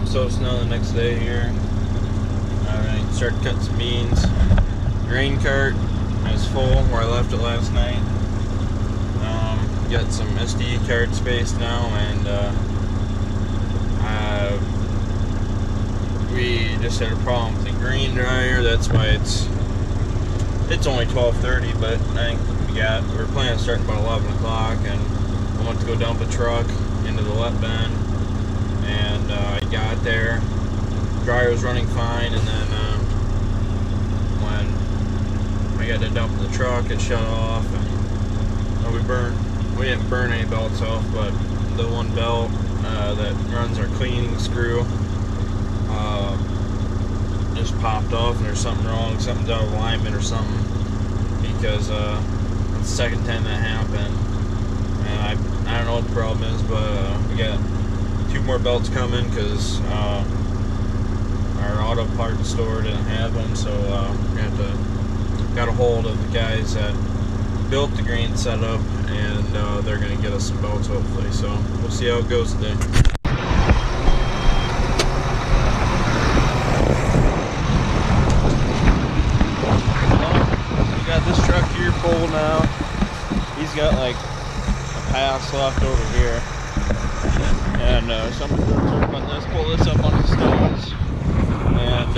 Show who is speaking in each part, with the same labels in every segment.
Speaker 1: So it's now the next day here. Alright, started cutting some beans. Grain cart is full where I left it last night. Got some SD card space now, and we just had a problem with the grain dryer. That's why it's only 12:30, but I think we're planning on starting about 11 o'clock, and I want to go dump a truck into the wet bin. And I got there, dryer was running fine, and then when I got to dump the truck, it shut off, and we didn't burn any belts off, but the one belt that runs our cleaning screw just popped off, and there's something wrong, something's out of alignment or something, because it's the second time that happened, and I don't know what the problem is, but we got 2 more belts coming because our auto parts store didn't have them, so we got a hold of the guys that built the grain setup, and they're going to get us some belts hopefully. So we'll see how it goes today. We got this truck here full now. He's got like a pass left over here. And somebody's going to work on this, pull this up on the stones, and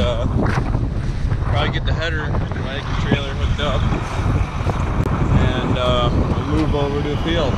Speaker 1: probably get the header, like the trailer hooked up, and we'll move over to the field.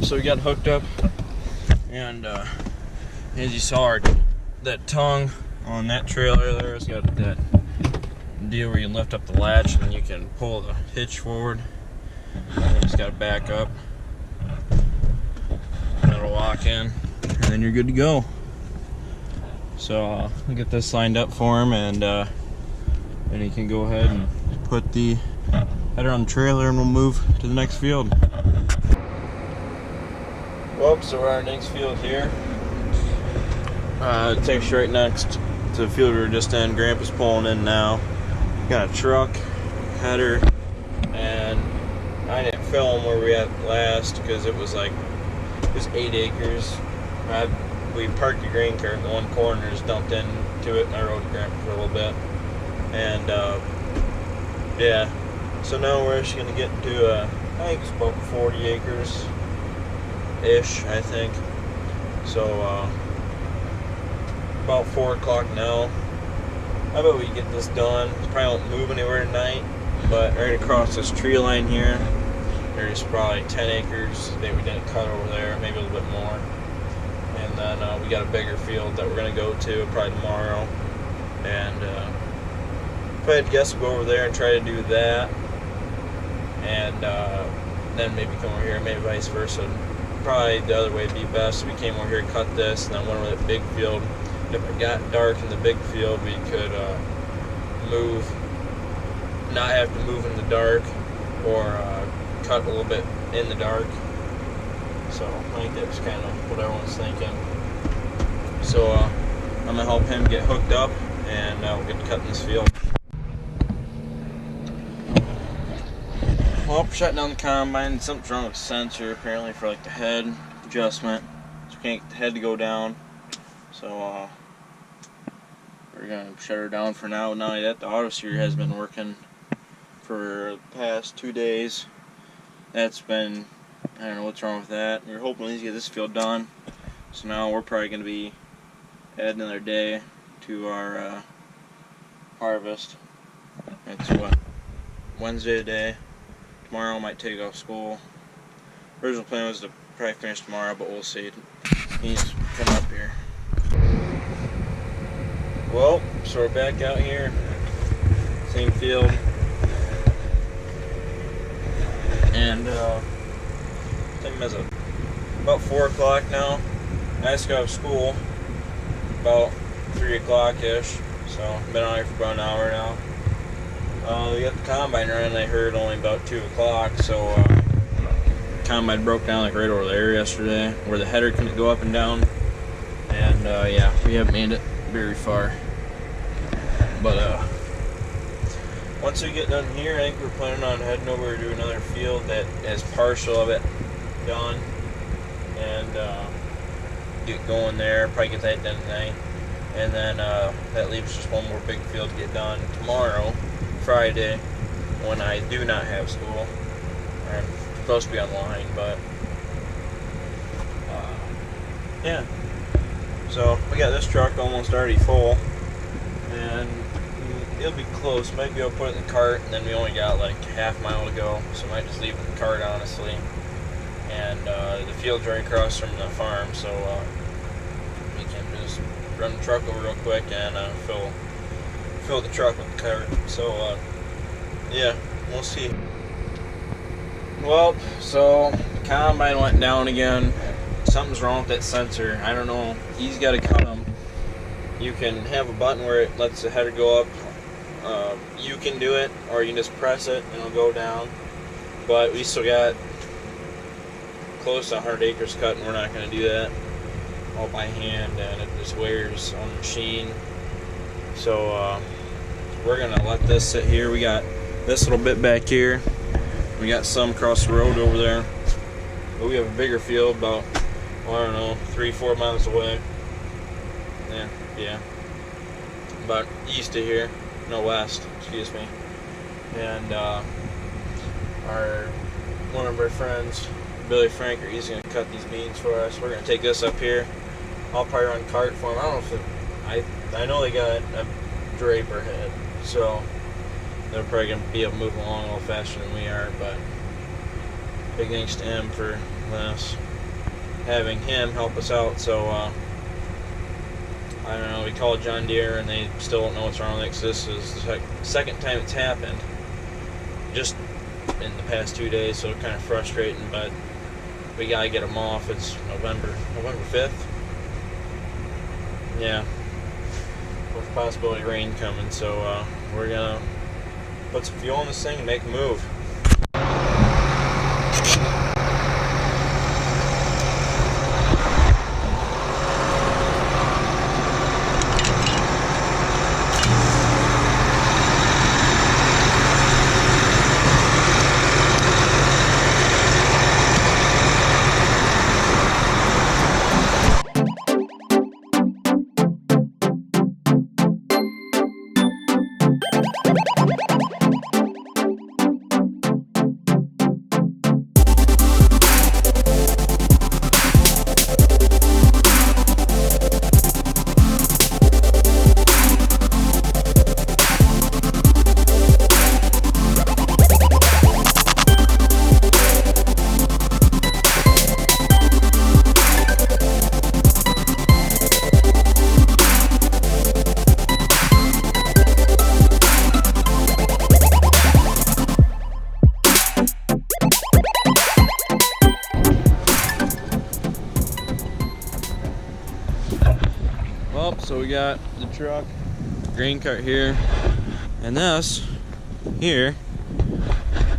Speaker 1: So we got hooked up, and as you saw, that tongue on that trailer there has got that deal where you lift up the latch and you can pull the hitch forward, and then you just got to back up, and it'll lock in, and then you're good to go. So I'll get this lined up for him, and then he can go ahead and put the header on the trailer, and we'll move to the next field. Well, so we're at our next field here. It takes you right next to the field we were just in. Grandpa's pulling in now. Got a truck, header, and I didn't film where we at last because it was 8 acres. We parked the grain cart in the one corner, just dumped into it, and I rode Grandpa for a little bit. And yeah, so now we're actually going to get to, I think it's about 40 acres. Ish, I think. So about 4 o'clock now. How about we get this done? It probably won't move anywhere tonight, but right across this tree line here, there's probably 10 acres that we didn't cut over there, maybe a little bit more. And then we got a bigger field that we're going to go to probably tomorrow. And if I had to guess, we'll go over there and try to do that, and then maybe come over here, maybe vice versa. Probably the other way would be best. We came over here, cut this, and then went over that big field. If it got dark in the big field, we could not have to move in the dark, or cut a little bit in the dark. So I think that's kind of what everyone's thinking. So I'm going to help him get hooked up, and we'll get to cutting this field. Well, shutting down the combine. Something's wrong with the sensor, apparently, for like the head adjustment. So we can't get the head to go down. So we're gonna shut her down for now. Not only that, the auto steer has been working for the past 2 days. That's been, I don't know what's wrong with that. We're hoping to get this field done. So now we're probably gonna be adding another day to our harvest. It's what, Wednesday today. Tomorrow I might take off school. Original plan was to probably finish tomorrow, but we'll see. He needs to come up here. Well, so we're back out here. Same field. And time is about 4 o'clock now. I just got out of school about 3 o'clock-ish. So I've been out here for about an hour now. We got the combine running, I heard, only about 2 o'clock, so combine broke down like right over there yesterday, where the header couldn't go up and down. And yeah, we haven't made it very far. But once we get done here, I think we're planning on heading over to another field that has partial of it done. And get going there, probably get that done tonight. And then that leaves just one more big field to get done tomorrow, Friday, when I do not have school. I'm supposed to be online, but yeah. So we got this truck almost already full, and it'll be close. Might be able to put it in the cart, and then we only got like half mile to go, so I might just leave it in the cart, honestly. And the field's right across from the farm, so we can just run the truck over real quick and fill the truck with the cart. So yeah, we'll see. Well, so the combine went down again. Something's wrong with that sensor. I don't know. He's got to cut them. You can have a button where it lets the header go up. You can do it, or you can just press it and it'll go down. But we still got close to 100 acres cut, and we're not going to do that all by hand, and it just wears on the machine. So we're going to let this sit here. We got this little bit back here. We got some across the road over there. But we have a bigger field about, well, I don't know, 3-4 miles away. Yeah. About east of here. No, west, excuse me. And one of our friends, Billy Franker, he's going to cut these beans for us. We're going to take this up here. I'll probably run cart for him. I don't know if I know they got a draper head, so they're probably going to be able to move along a little faster than we are. But big thanks to him for having him help us out. So I don't know, we called John Deere and they still don't know what's wrong with it, 'cause this is the second time it's happened just in the past 2 days, so it's kind of frustrating, but we gotta get them off. It's November 5th. Yeah, with the possibility of rain coming, so we're gonna put some fuel in this thing and make a move. So we got the truck, grain cart here, and this here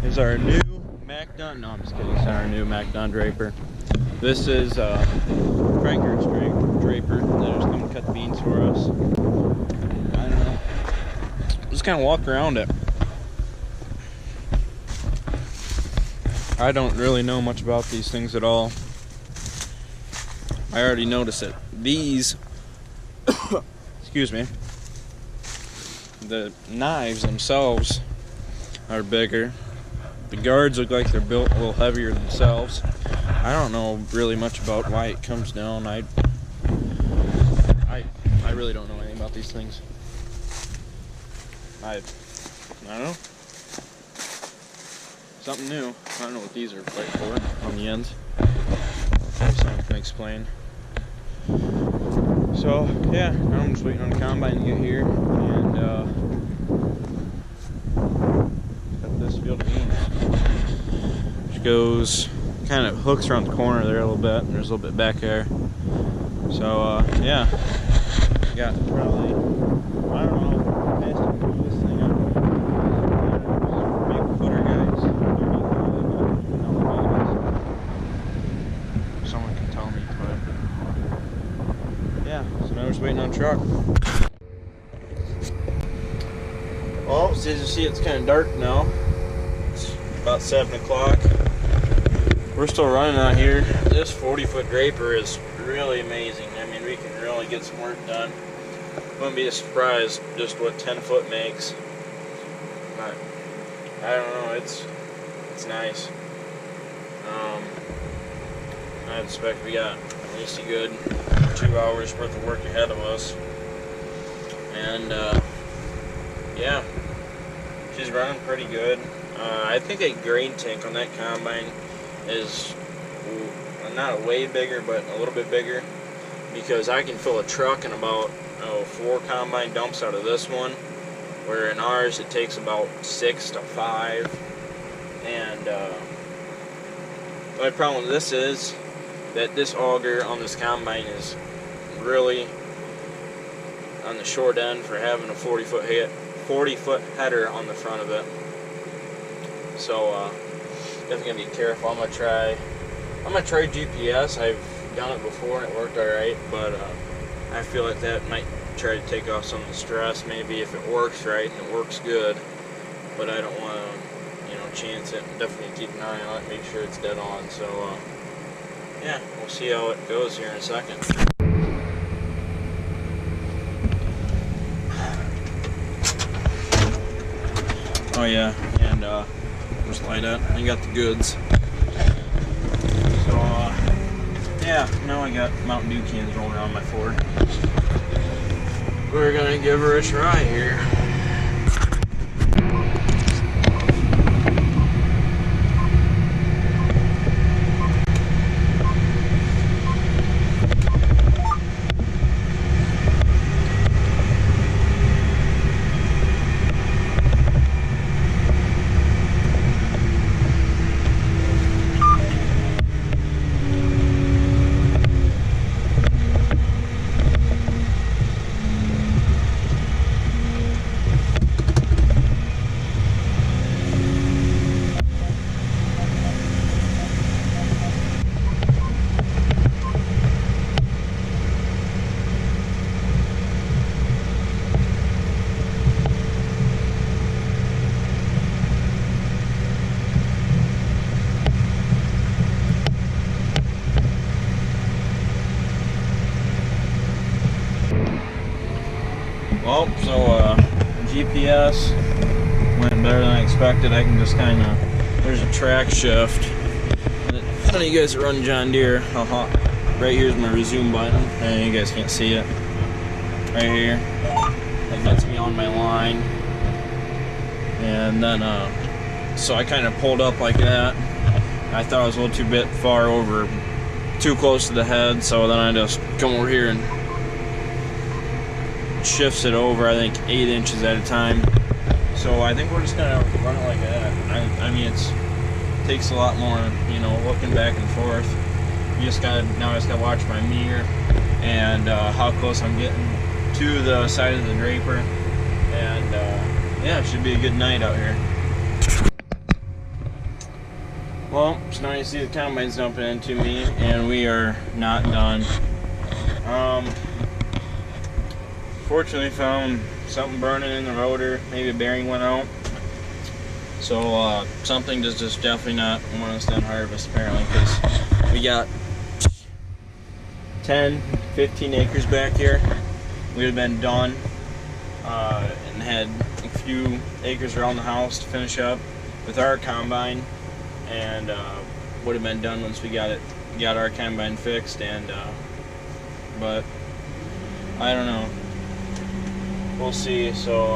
Speaker 1: is our new MacDon. No, I'm just kidding. It's not our new MacDon draper. This is Franker's draper that is going to cut the beans for us. I don't know. Just kind of walk around it. I don't really know much about these things at all. I already noticed it. These excuse me, the knives themselves are bigger. The guards look like they're built a little heavier themselves. I don't know really much about why it comes down. I really don't know anything about these things. I don't know. something new. I don't know what these are quite for on the ends. Someone can explain. So yeah, now I'm just waiting on the combine to get here and cut this field of beans. Which goes, kind of hooks around the corner there a little bit, and there's a little bit back there. So yeah, got probably, I don't know, has to move this thing up. Big footer guys. Someone can tell me, but yeah. So now we're just waiting on the truck. Well, as you see, it's kind of dark now. It's about 7 o'clock. We're still running out here. This 40-foot draper is really amazing. I mean, we can really get some work done. Wouldn't be surprised just what 10-foot makes. But I don't know. It's nice. I expect we got at least a good 2 hours worth of work ahead of us. And yeah, she's running pretty good. I think a grain tank on that combine is not way bigger, but a little bit bigger, because I can fill a truck in about 4 combine dumps out of this one, where in ours it takes about 6 to 5. And my problem with this is that this auger on this combine is really on the short end for having a 40-foot header on the front of it. So definitely gonna be careful. I'm gonna try GPS. I've done it before and it worked alright, but I feel like that might try to take off some of the stress, maybe, if it works right and it works good. But I don't want to, chance it. Definitely keep an eye on it, make sure it's dead on. So yeah, we'll see how it goes here in a second. Oh yeah, and just light up. I got the goods. So yeah, now I got Mountain Dew cans rolling around my Ford. We're gonna give her a try here. Well, so GPS went better than I expected. I can just kind of, there's a track shift. None of you guys that run John Deere, right here's my resume button, and you guys can't see it. Right here, that gets me on my line. And then, so I kind of pulled up like that. I thought I was a little too far over, too close to the head, so then I just come over here and shifts it over, I think 8 inches at a time. So I think we're just gonna run it like that. I mean, it takes a lot more, looking back and forth. Now I just gotta watch my mirror and how close I'm getting to the side of the draper. And yeah, it should be a good night out here. Well, so now you see the combine's dumping into me, and we are not done. Fortunately found something burning in the rotor, maybe a bearing went out. So something does just definitely not want us done harvest apparently, because we got 10-15 acres back here. We would have been done and had a few acres around the house to finish up with our combine, and would have been done once we got our combine fixed. And but I don't know. We'll see. So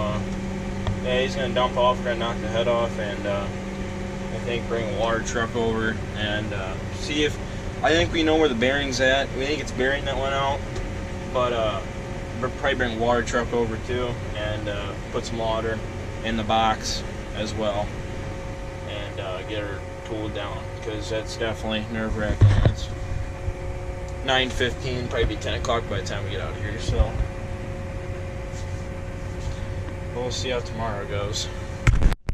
Speaker 1: yeah, he's gonna dump off, we're gonna knock the head off, and we'll think bring a water truck over and see if, I think we know where the bearing's at. We think it's bearing that went out, but we'll probably bring a water truck over too and put some water in the box as well and get her cooled down, because that's definitely nerve-wracking. It's 9:15, probably be 10 o'clock by the time we get out of here, so we'll see how tomorrow goes.